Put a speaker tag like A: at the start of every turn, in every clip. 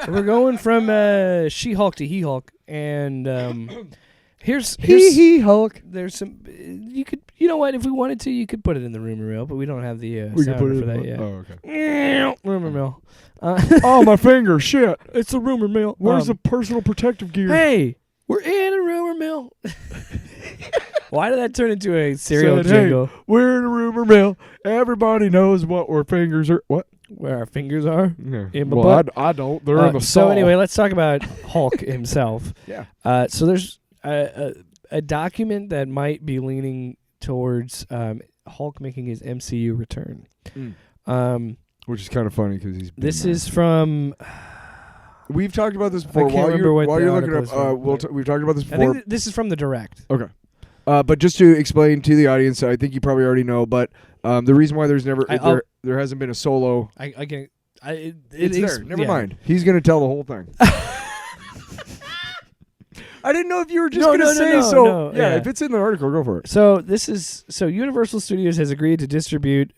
A: We're going from She-Hulk to He-Hulk, and here's
B: Hulk.
A: there's some. You know what? If we wanted to, you could put it in the rumor mill, but we don't have the
B: We can put
A: sounder
B: it
A: for that
B: in
A: yet.
B: Oh, okay.
A: Rumor mill.
B: Oh, my finger. Shit.
A: It's a rumor mill.
B: Where's the personal protective gear?
A: Hey, we're in a rumor mill. Why did that turn into a cereal
B: Said,
A: jingle?
B: Hey, we're in a rumor mill. Everybody knows what our fingers are. What?
A: Where our fingers are?
B: Yeah.
A: In my
B: well,
A: butt?
B: I don't. They're in the
A: So
B: stall.
A: anyway, let's talk about Hulk himself.
B: Yeah.
A: So there's a document that might be leaning towards Hulk making his MCU return.
B: Which is kind of funny because he's.
A: This is from.
B: We've talked about this before.
A: I can't remember what
B: while
A: the
B: you're looking
A: article
B: up,
A: is from.
B: we've talked about this
A: I
B: before.
A: think this is from the direct.
B: Okay. But just to explain to the audience, I think you probably already know, but the reason why there's never there hasn't been a solo.
A: It's
B: there. Never mind. He's going to tell the whole thing. I didn't know if you were just going to say so.
A: No,
B: yeah, if it's in the article, go for it.
A: So Universal Studios has agreed to distribute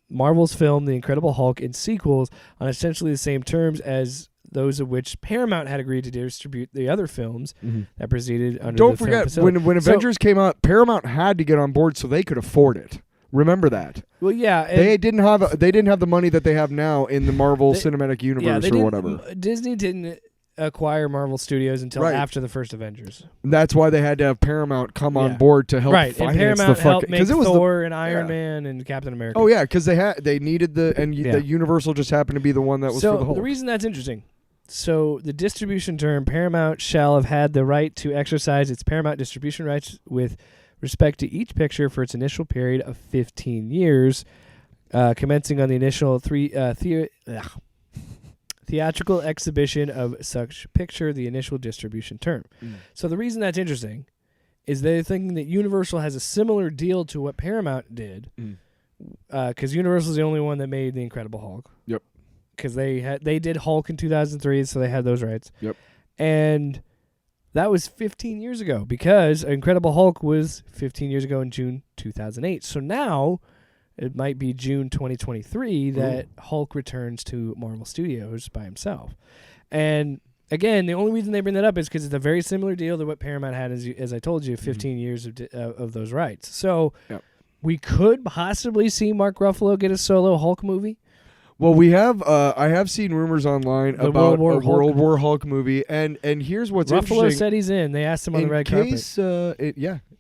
A: Marvel's film The Incredible Hulk and sequels on essentially the same terms as those of which Paramount had agreed to distribute the other films that proceeded under
B: Don't
A: the film
B: forget,
A: facility.
B: when Avengers came out, Paramount had to get on board so they could afford it. Remember that.
A: Well, yeah.
B: They didn't have the money that they have now in the Marvel Cinematic Universe or whatever.
A: Disney didn't acquire Marvel Studios until after the first Avengers.
B: And that's why they had to have Paramount come on board to help finance
A: and Paramount
B: the fucking.
A: helped make
B: it was
A: Thor and Iron Man and Captain America.
B: Oh yeah, because they needed the Universal just happened to be the one that was for the Hulk.
A: The reason that's interesting. So the distribution term, Paramount shall have had the right to exercise its Paramount distribution rights with respect to each picture for its initial period of 15 years, commencing on the initial theatrical exhibition of such picture, the initial distribution term. So the reason that's interesting is they're thinking that Universal has a similar deal to what Paramount did, because Universal is the only one that made The Incredible Hulk.
B: Yep.
A: Because they did Hulk in 2003, so they had those rights.
B: Yep.
A: And that was 15 years ago, because Incredible Hulk was 15 years ago in June 2008. So now it might be June 2023 that Hulk returns to Marvel Studios by himself. And again, the only reason they bring that up is because it's a very similar deal to what Paramount had, as I told you, 15 years of those rights. So we could possibly see Mark Ruffalo get a solo Hulk movie.
B: Well, we have. I have seen rumors online about
A: World
B: World War Hulk movie, and here's what's
A: interesting.
B: interesting.
A: Ruffalo said he's in. They asked him on the red carpet.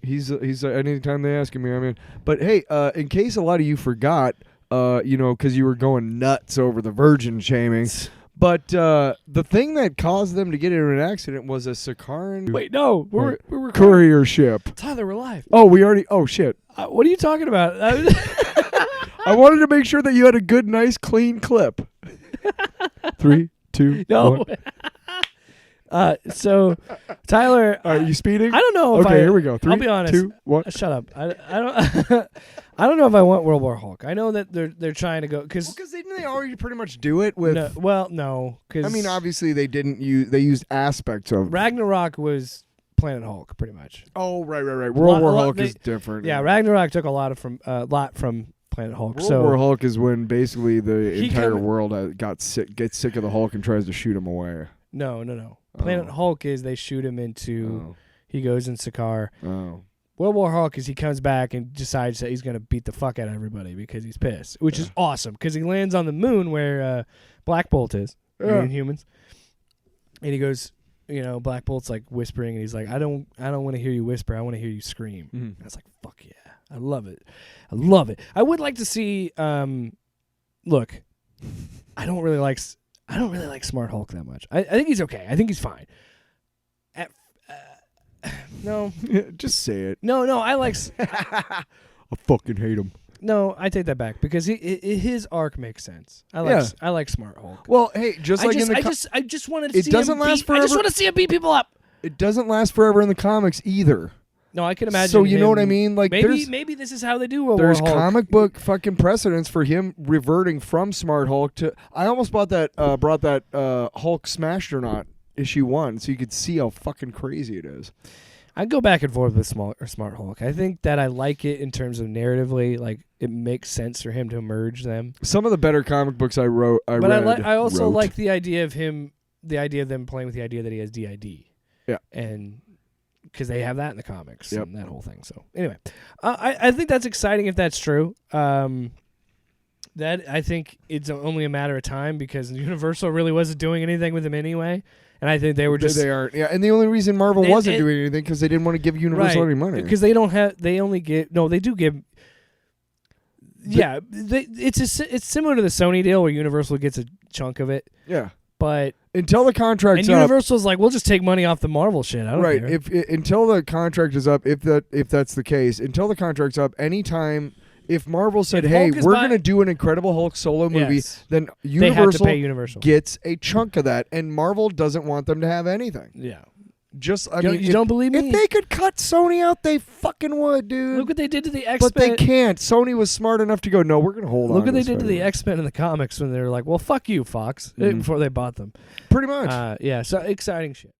B: He's anytime they ask me, I'm in. But hey, in case a lot of you forgot, because you were going nuts over the virgin shaming. But the thing that caused them to get into an accident was a Sakaran.
A: Wait, no, we're
B: courier ship.
A: Tyler, we're live.
B: Oh, we already. Oh shit.
A: What are you talking about?
B: I wanted to make sure that you had a good, nice, clean clip. 3, 2,
A: no.
B: 1.
A: So, Tyler,
B: are you speeding?
A: I don't know.
B: Okay, here we go. 3,
A: I'll be honest.
B: 2, 1.
A: Shut up. I don't. I don't know if I want World War Hulk. I know that they're trying to go because
B: didn't they already pretty much do it with?
A: No. Because
B: I mean, obviously they didn't use. They used aspects of
A: Ragnarok was Planet Hulk, pretty much.
B: Oh, right. World War Hulk is different.
A: Yeah, Ragnarok took a lot from Planet Hulk.
B: World War Hulk is when basically the entire world gets sick of the Hulk and tries to shoot him away.
A: No. Planet Hulk is they shoot him into. He goes in Sakaar.
B: Oh.
A: World War Hulk is he comes back and decides that he's going to beat the fuck out of everybody because he's pissed, which is awesome because he lands on the moon where Black Bolt is, Inhumans, and he goes, Black Bolt's like whispering, and he's like, I don't want to hear you whisper, I want to hear you scream. And I was like, fuck yeah, I love it. I would like to see. Look, I don't really like Smart Hulk that much. I think he's okay. I think he's fine. No.
B: Just say it.
A: No, I like...
B: I fucking hate him.
A: No, I take that back because his arc makes sense. I like Smart Hulk.
B: Well, hey, I just wanted to see him last forever.
A: I just want to see him beat people up.
B: It doesn't last forever in the comics either.
A: No, I can imagine.
B: So you know what I mean? Like
A: maybe this is how they do World War Hulk.
B: There's comic book fucking precedents for him reverting from Smart Hulk to. I almost brought that Hulk Smashernaut issue 1 so you could see how fucking crazy it is.
A: I'd go back and forth with Smart Hulk. I think that I like it in terms of narratively, like it makes sense for him to merge them.
B: Some of the better comic books I read.
A: I also like the idea of him the idea of them playing with the idea that he has DID.
B: Yeah.
A: And because they have that in the comics
B: Yep.
A: and that whole thing. So anyway, I think that's exciting if that's true. That I think it's only a matter of time because Universal really wasn't doing anything with him anyway. And I think they were just...
B: They aren't. Yeah, and the only reason Marvel wasn't doing anything because they didn't want to give Universal any money.
A: Because they don't have... They only give... No, they do give... Yeah, it's similar to the Sony deal where Universal gets a chunk of it.
B: Yeah.
A: But...
B: Until the contract's
A: and
B: up...
A: Universal's like, we'll just take money off the Marvel shit. I don't care.
B: Right. Until the contract is up, if that's the case, until the contract's up, anytime... If Marvel said, "Hey, we're going to do an Incredible Hulk solo movie," then
A: they have to pay Universal.
B: Gets a chunk of that, and Marvel doesn't want them to have anything.
A: Yeah.
B: I mean,
A: you don't believe me?
B: If they could cut Sony out, they fucking would, dude.
A: Look what they did to the X-Men.
B: But they can't. Sony was smart enough to go, no, we're going to hold on.
A: Look what they did to the X-Men in the comics when they were like, well, fuck you, Fox, before they bought them.
B: Pretty much.
A: Yeah, so exciting shit.